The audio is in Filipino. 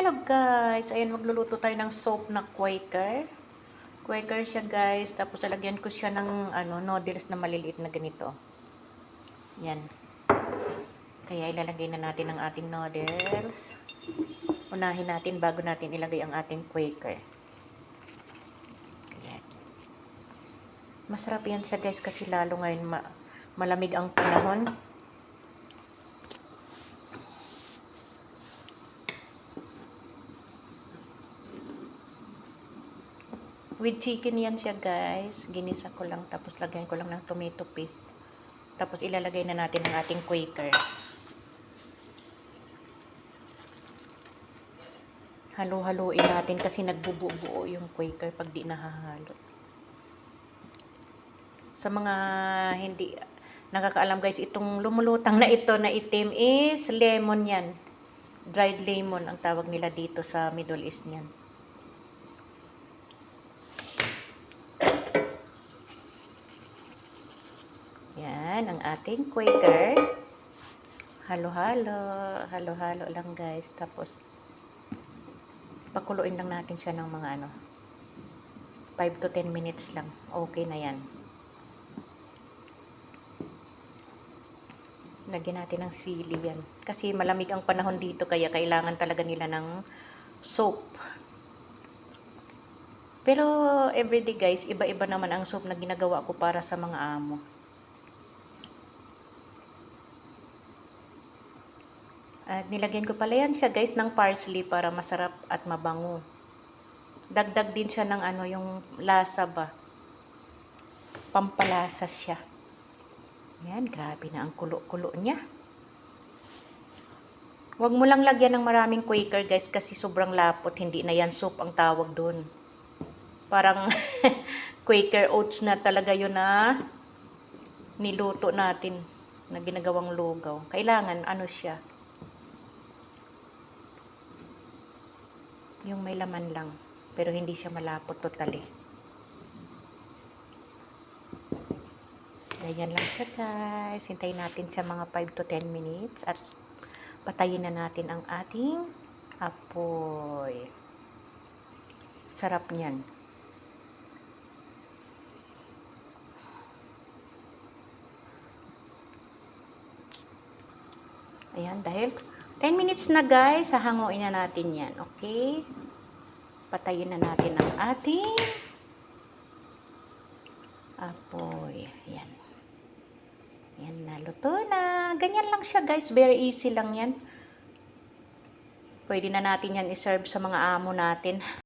Hello guys! Ayan, magluluto tayo ng soap na Quaker. Quaker siya guys. Tapos lalagyan ko siya ng noodles na maliliit na ganito. Yan. Kaya ilalagay na natin ang ating noodles. Unahin natin bago natin ilagay ang ating Quaker. Ayan. Masarap yan siya guys kasi lalo ngayon malamig ang panahon. With chicken yan siya guys. Ginisa ko lang tapos lagyan ko lang ng tomato paste. Tapos ilalagay na natin ang ating Quaker. Halo-haloin natin kasi nagbubuo yung Quaker pag di nahahalo. Sa mga hindi nakakaalam guys, itong lumulutang na ito na itim is lemon yan. Dried lemon ang tawag nila dito sa Middle East niyan. Yan ang ating Quaker. Halo-halo. Halo-halo lang guys. Tapos pakuluin lang natin siya ng mga 5 to 10 minutes lang. Okay na yan. Lagyan natin ng sili yan. Kasi malamig ang panahon dito kaya kailangan talaga nila ng soap. Pero everyday guys, iba-iba naman ang soap na ginagawa ko para sa mga amo. At nilagyan ko pala yan siya guys ng parsley para masarap at mabango. Dagdag din siya ng yung lasa ba. Pampalasa siya. Yan, grabe na ang kulo-kulo niya. Huwag mo lang lagyan ng maraming Quaker guys kasi sobrang lapot. Hindi na yan soup ang tawag doon. Parang Quaker oats na talaga yun na niluto natin na ginagawang lugaw. Kailangan siya. Yung may laman lang. Pero hindi siya malapot totally. Ganyan lang siya guys. Hintayin natin siya mga 5 to 10 minutes. At patayin na natin ang ating apoy. Sarap niyan. Ayan, dahil 10 minutes na guys, hahanguin na natin yan. Okay? Patayin na natin ang ating apoy. Ayan. Ayan, naluto na. Ganyan lang siya guys. Very easy lang yan. Pwede na natin yan iserve sa mga amo natin.